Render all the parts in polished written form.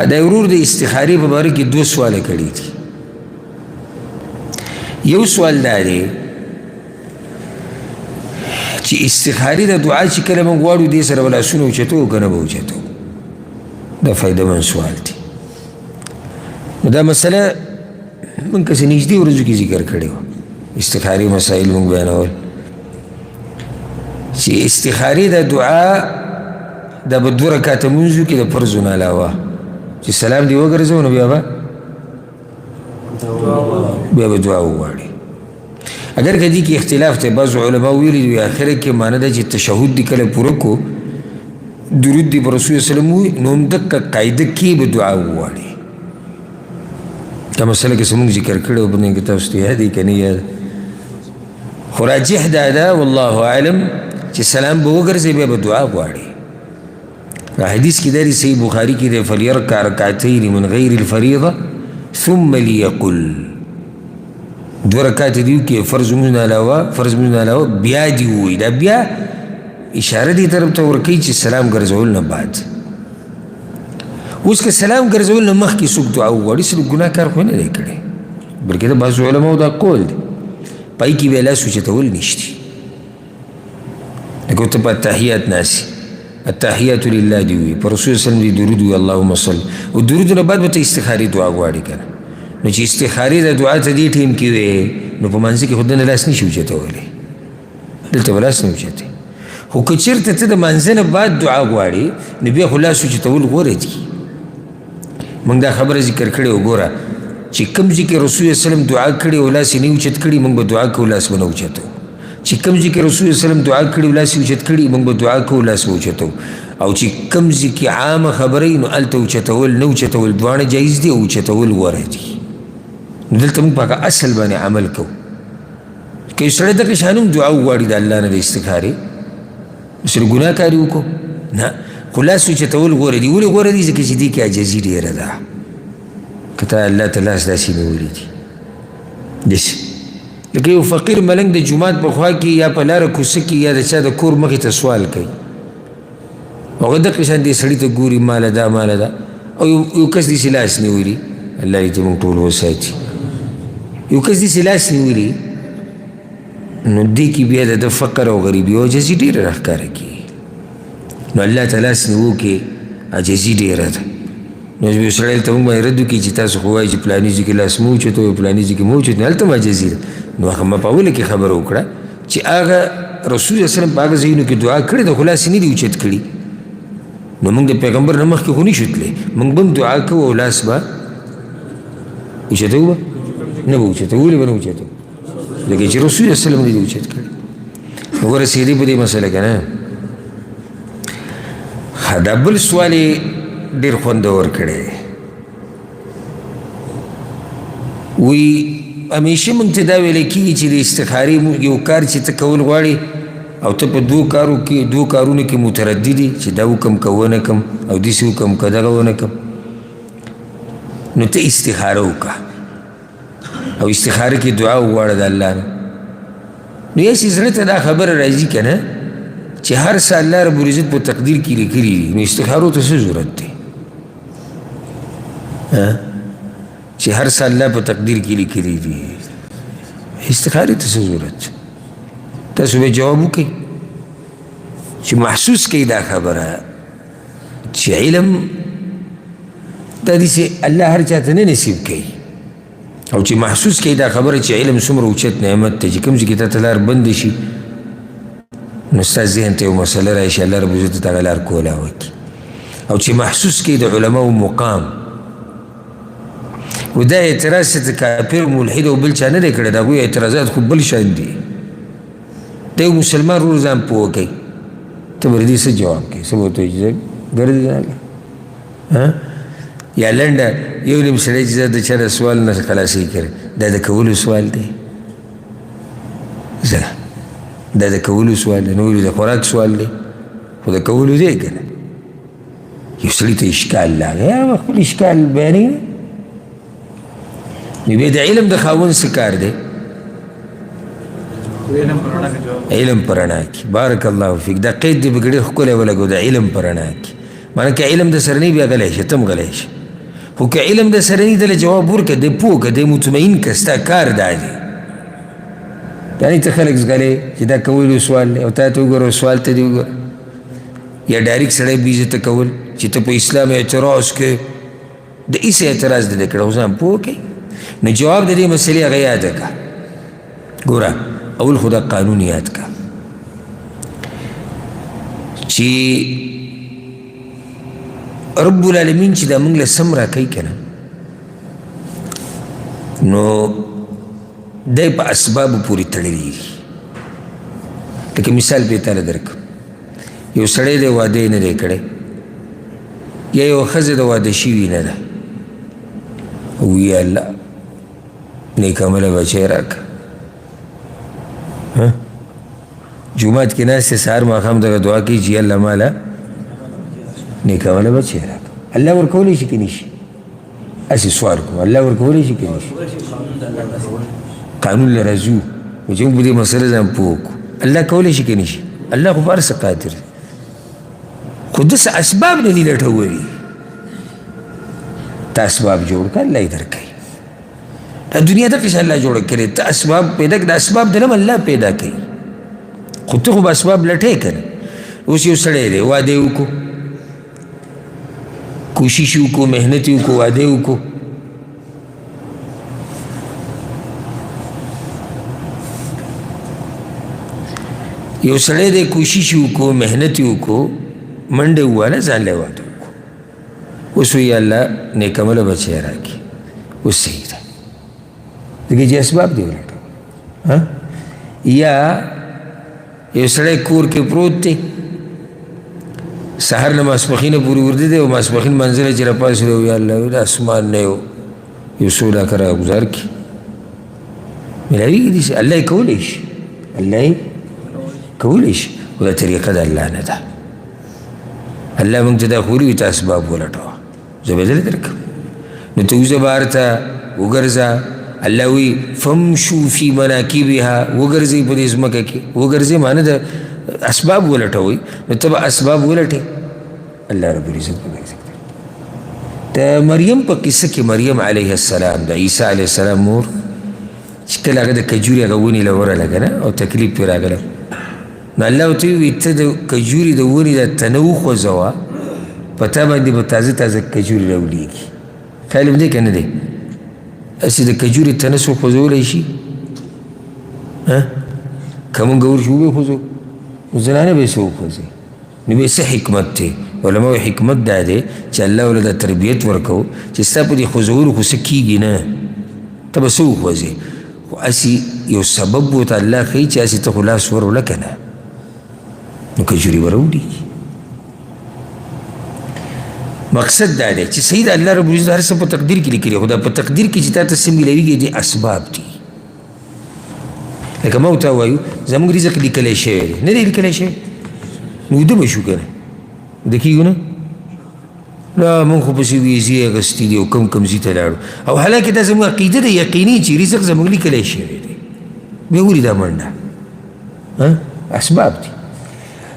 دا ورور د استخارې په باره کې 2 سواله کړي دي. یو سوال دا دی چې استخارې د دعا چې کله موږ غواړو دې سره به لاسونه اوچتو که نه به اوچتو؟ دا فایدهمند سوال دی. نو دا مسله موږ که څه نږدې ورځو کې ذکر کړې وه، استخارې مسایل موږ بیانول چې استخارې د دعا دا به 2 رکعته لمونځو کې د فرضو نه علاوه چې سلام دې وګرځو نو بیا به دعا وغواړي. اگر که دې کې اختلاف دی، بعضو علما ویلي دي آخره کې معنی ده چې تشهد دې کله پوره کو درود دې په رسول وسلم ووایي نو همدقه قاعده کې به دعا وغواړي. دا مسله کې څه موږ ذکر کړی و، بندې کې تاسو ته یاد دی که نه یاد؟ خو راجح دا ده والله اعلم چې سلام به وګرځي بیا به دعا غواړي. حدیث کې دی صحیح بخاري کې دی فلیرکع رکعتین من غیر الفریضه ثم لیقل 2 رکعت دیو کې فرض لمونځ نه علاوه بیا دې ووایي. دا بیا اشاره دې طرف ته ورکوي چې سلام ګرځول نه بعد. اوس که سلام ګرځول نه مخکې څوک دعا وغواړي صرف ګناه کار خو نه دی کړی، بلکې د بعضو علماو دا قول دی پای کې بیا لاس اوچتول نشتي. لکه ته په اتحیات ناسي التحیات لله دی وي، پر رسول وسلم دی درود وي اللهم صل، او درود نه بعد به ته استخارې دعا غواړي که نه. نو چې استخارې د دعا ته دې ټیم کې وې نو په منځ کې خو دنه لاس نشي اوچتولی، دلته به لاس نه اوچتې. خو که چېرته ته د منځه نه بعد دعا غواړي نو بیا خو لاس اوچتول غوره دي. موږ دا خبره ذکر کړې وګوره چې کوم ځای کې رسول وسلم دعا کړې او لاس یې نه اوچت کړي موږ به دعا کوو لاس به نه اوچتو. چې کوم ځای کې رسول وسلم دعا کړي او لاس یې اوچت کړي موږ به دعا کوو لاس به اوچتو. او چې کوم ځای کې عامه خبره وي نو هلته اوچتول نه اوچتول دواړه جایز دي او اوچتول غوره دي. نو دلته موږ په هغه اصل باندې عمل کوو. که یو سړی دغه شان هم دعا وغواړي د الله نه د استخارې سره ګناه کاري وکړو نه، خو لاس اوچتول غوره دي. ولې غوره دي؟ ځکه چې دې کې عاجزي ډېره ده. که ته الله ته لاس داسې نیولي دي داسې لکه یو فقیر ملنګ د جومات په خوا کې یا په لاره کوڅه کې یا د چا د کور مخې ته سوال کوي، هغه دغه شان دې سړي ته ګوري ماله ده ماله ده، او یو کس داسې لاس نیولي، الله دې موږ ټول وساتي، یو کس داسې لاس نیولي نو دې کې بیا د فقر او غریبي او عاجزي ډېره راښکاره کېږي. نو الله ته لاس نیو کې عاجزي ډېره ده. نو یو سړی ته موږ باندې رد وکړي چې تاسو خو وایي چې فلاني ځای کې لاس مو اوچت او فلاني ځای کې مو اوچت، هلته هم عاجزي ده. نو هغه ما په اوله کې خبره وکړه چې هغه رسول الله وسلم په هغه ځایونو کې دعا کړې ده خو لاس یې نه دي اوچت کړي. نو موږ د پیغمبر نه مخکې خو نشو تللی، موږ به هم دعا کوو او لاس به اوچتو به نه به اوچتو. ولې به نه اوچتو؟ ځکه چې رسول الله وسلم نه دي اوچت کړي. نو ورسېدې په دې مسله که نه. دا بل سوال یې ډېر خوندور کړی وی همیشه موږ ته دا ویلی کېږي چې د استخارې یو کار چې ته کول غواړې او ته په 2 کارونو کې مترددي چې دا وکم که ونه کم او داسې وکم که دغه ونه کم، نو ته استخاره وکړه او استخاره کې دعا وغواړه د الله نه. نو یاسې زړه ته دا خبره راځي که نه چې هر څه الله رب العزت په تقدیر کې لیکلي دي، نو استخارو ته څه ضرورت دی؟ چې هر څه الله په تقدیر کې لیکلي دي، استخارې ته څه ضرورت؟ تاسو به جواب وکړئ چې محسوس کوي دا خبره چې علم دا داسې الله هر چا ته نه نصیب کوي، او چې محسوس کوي دا خبره چې علم څومره اوچت نعمت دی چې کوم ځای کې تا ته لار بندې شي نو ستا ذهن ته یو مسله راشي الله رب عزت ته هغه لار کولا وکړي، او چې محسوس کوي د علماو مقام. و دا اعتراض چې کافر ملحد او بل چا نه دی کړی، د هغوی اعتراضات خو بل شان دي. د یو مسلمان ورور ځان پوه کوي، ته به دې څه جواب کوي؟ څه به ورته وایي چې ګرځې یا لنډه یو نیم سړی چې د چا د سوال نه خلاصوي کړی، دا د کولو سوال دی؟ دا د کولو سوال دی، نور د خوراک سوال دی، خو د کولو دی که نه. یو سړي ته اشکال لاغی، هغه خپل اشکال بیانوي. نو بیا د علم د خاوند څه کار دی؟ علم په رڼا کې. بارک الله فیک. دا قید دی به ډېر ښکلی ولګو، د علم په رڼا کې. معنی که علم د سره نه وي بیا غلی شي، ته هم غلی شي، خو که علم د سره نی دله جواب ورکه دی پوه که دی مطمئن که ستا کار دا دی یعنی ته خلک زغلی چې دا کولو سوال دی او تا ته وګوره سوال ته دې وګوره یا ډایرکټ سړی بېعزته کول چې ته په اسلام اعتراض کې د هېڅ اعتراض دې نه کړی خو ځان پوه کوي نو جواب د دې مسلې هغه یاده کړه ګوره اول خو دا قانون یاد کړه چې رب العالمین چې دا موږ له سم راکوي که نه نو دی په اسبابو پورې تړلی دي لکه مثال پې تاله درکړم یو سړی دی واده یې نه دی کړی یا یو ښځه د واده شوي نه ده وی الله نیک عمله بچی راکړه جومات کې ناست دی سهار ماښام دغه دعا کوي چې الله ماله نیک عمله بچی راکړه الله ورکولی شي که نه شي هسې سوال کوم الله ورکولی شي که نه شي قانون له راځو چې موږ په دې مسله ځان پوه کړو الله کولی شي که نه شي الله خو په هر څه قادر دی خو داسې اسباب نه دي لټولي ته اسباب جوړ کړه الله یې درکوي دا دنیا دغسې الله جوړه کړې ته اسباب پیدا کړه د اسباب د علم الله پیدا کوي خو ته خو به اسباب لټې که نه اوس یو سړی دی واده یې وکړو کوشش یې وکړو محنت یې وکړو واده یې وکړو یو سړی دی کوشش یې وکړو محنت یې وکړو منډه وواله ځان له واده وکړو اوس وایي الله نیک عمله بچی راکړي اوس صحیح ده ځکه چې اسباب دې ولټول یا یو سړی کور کې پروت دی سهار نه ماسپښینه پورې ورده دی او ماسپښین منزله چې راپاڅېد او یا الله د اسمان نه یو 100 لاکه راګزار کړي ملاویږي داسې الله یې کولی شي الله یې کولی شي خو دا طریقه د الله نه ده الله موږ ته دا خوري وي ته اسباب ولټوه زه به دله درکړم نو ته وځه بهر ته وګرځه الله وی فمشو فی مناکبها وګرځئ په دې ځمکه کې وګرځئ معنی د اسباب ولټوئ نو ته به اسباب ولټې الله رب العزت به د مریم په قصه کې مریم علیه السلام د عیسی علیه السلام مور چې کله هغه د کجوري هغه ونې له ورغله که نه او تکلیف پرې راغله نو الله ورته ووایي ته د کجوري د ونې د تنه وخوځوه په تا باندې به تازه تازه کجوري راولېږي خیال هم دی که نه دی هسې د کجوري تنه څوک خوځولی شي که مونږ ورشو وبې خوځو نو زنانه به یې څه وخوځي نو بیا څه حکمت دی علماء حکمت دا دی چې الله وله دا تربیت ورکو چې ستا په دې خوځولو خو څه کېږي نه ته به څه وخوځې خو هسې یو سبب ورته الله ښایي چې هسې ته خو لاس وروله که نه نو کجوري به راوړېږي مقصد دا دی چې صحیح د الله رب العزت هر څه په تقدیر کې لیکلي خو دا په تقدیر کې چې تا ته څه میلاویږي دې اسباب دي لکه ما ورته وایو زموږ رزق لیکلی شوی دی نه دی لیکلی شوی نو وده به شو که نه وده کېږو نه نه مونږ خو پسې ویزې اخیستي دي او کم ځي ته لاړو او حالانکې دا زموږ عقیده ده یقیني چې رزق زموږ لیکلی شوی دی بیا ولې دا منډه اسباب دي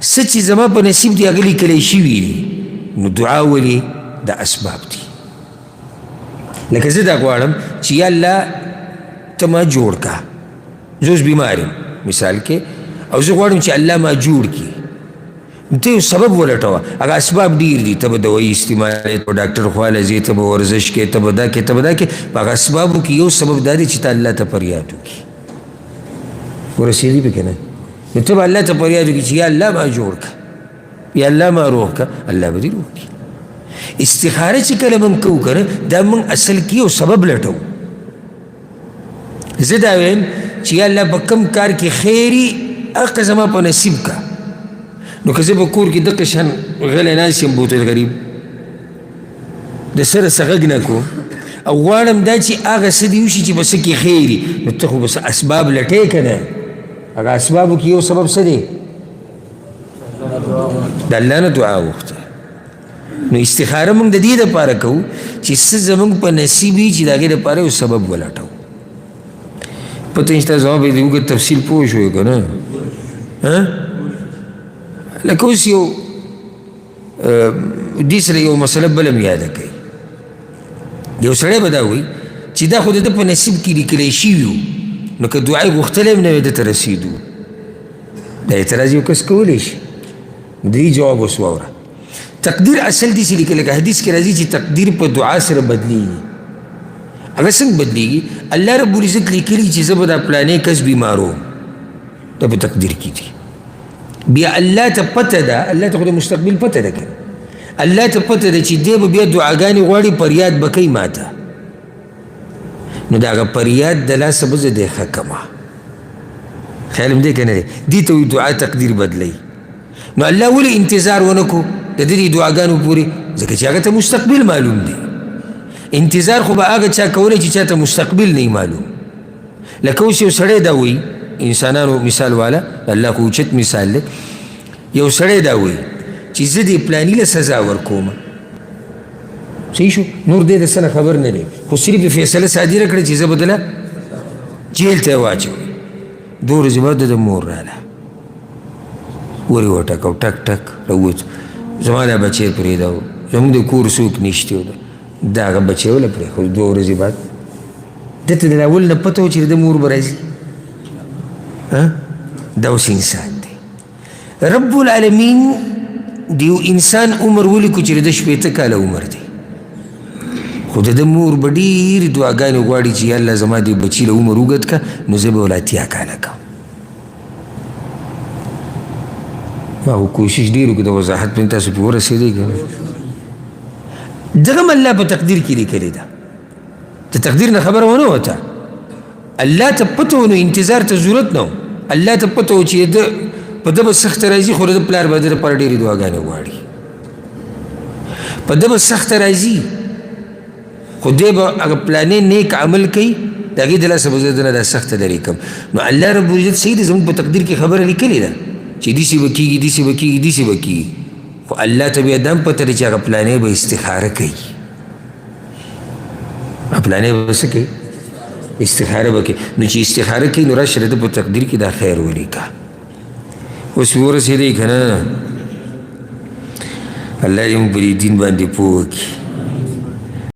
څه چې زما په نصیب دي هغه لیکلی شوي دي نو دعا ولې د اسباب دي لکه زه دا غواړم چې یا الله ته ما جوړ کا زه اوس بیمار یم مثال کې او زه غواړم چې الله ما جوړ کړي نو ته یو سبب ولټوه هغه اسباب ډېر دي ته به دوایي استعمالوې ته به ډاکټر خواله ځې ته به ورزش کې ته به دا کې ته به دا کې په هغه اسبابو کې یو سبب دا دی چې ته الله ته فریاد وکړي ورسېدي به که نه نو ته به الله ته فریاد وکړي چې یا الله ما جوړ کړه یا الله ما روح کا الله به دې روح کړي استخاره چې کله موږ کوو که نه دا موږ اصل کې یو سبب لټوو زه دا وایم چې یا الله په کوم کار کې خیري هغه زما په نصیب کا نو که زه په کور کې دقه شان غلی ناست یم بوتل غریب د سره څه غږ نه کوم او غواړم دا چې هغه څه دې وشي چې په څه کې خیري نو ته خو بس اسباب لټې که نه هغه اسبابو کې یو سبب څه دی د الله نه دعا وغوښته نو استخاره موږ د دې دپاره کوو چې څه زموږ په نصیب وي چې د هغې دپاره یو سبب ولټوو پته نشته زما به د اوږد تفصیل پوه شوې که نه لکه اوس یو دې سره یو مسله بله م یاده کوي یو سړی به دا وایي چې دا خو د ده په نصیب کې لیکلی شوي وو نو که دعا یې غوښتلی هم نه وی ده ته رسېدو دا اعتراض یو کس کولی شي د دې جواب اوس واوره تقدیر اصل داسې لیکي لکه حدیث کې راځي چې تقدیر په دعا سره بدلیږي هغه څنګه بدلیږي الله رب العزت لیکلي چې زه به دا پلانې کس بیمار وم دا په تقدیر کې دي بیا الله ته پته ده الله ته خو د مستقبل پته ده که الله ته پته ده چې دی به بیا دعاګانې غواړي فریاد به کوي ما ته نو د هغه فریاد د لاسه به زه دی ښه کمه خیال هم دی که نه دی دې ته وایي دعا تقدیر بدلی نو الله ولې انتظار ونه کو د دې دعاګانو پورې ځکه چې هغه ته مستقبل معلوم دی انتظار خو به هغه چا کولی چې چاته مستقبل نه معلوم لکه اوس یو سړی دا وایي انسانانو مثال والا الله خو اوچت مثال دی یو سړی دا وایي چې زه دې پلاني له سزا ورکوم صحیح شو نور دې د څه نه خبر نه دی خو صرف یې فیصله صادره کړه چې زه به دله جیل ته یې واچوم 2 ورځې بعد د مور راله ورې وټکو ټک ټک راووت زما دا بچی پرېږده و زموږ د کور څوک نشته و دا هغه بچی وله پرېښود 2 ورځې بعد ده ته د اول نه پته و چې د مور به راځي دا اوس انسان دی رب العالمین د یو انسان عمر ولیکو چې د 80 کاله عمر دی خو د ده مور به ډېرې دعاګانې غواړي چې یا الله زما دې بچي له عمر اوږد که نو زه به ول 80 کاله کوم ما خو کوشش ډېر وکړو د وضاحت په تاسو پې ورسېدی که دغه هم الله په تقدیر کې لیکلې ده د تقدیر نه خبره ونه وته الله ته پته و نو انتظار ته ضرورت نه و الله ته پته و چې ده په ده به سخته راځي خو د پلار به د لپاره ډېرې دعاګانې غواړي په ده به سخته راځي خو دی به هغه پلانې نیک عمل کوي د هغې د لاسه به زه دنه دا سخته لرې کړم نو الله رب العزت صحیح دی زموږ په تقدیر کې خبره لیکلې ده چې داسې به کېږي داسې به کېږي داسې به کېږي خو الله ته بیا دا هم پته دی چې هغه پلانې به استخاره کوي هغه پلانې به څه کوي استخاره به کوي نو چې استخاره کوي نو راشه د په تقدیر کې دا خیر ولیکه اوس ورسېدی که نه الله دې موږ په دې دین باندې پوه کړي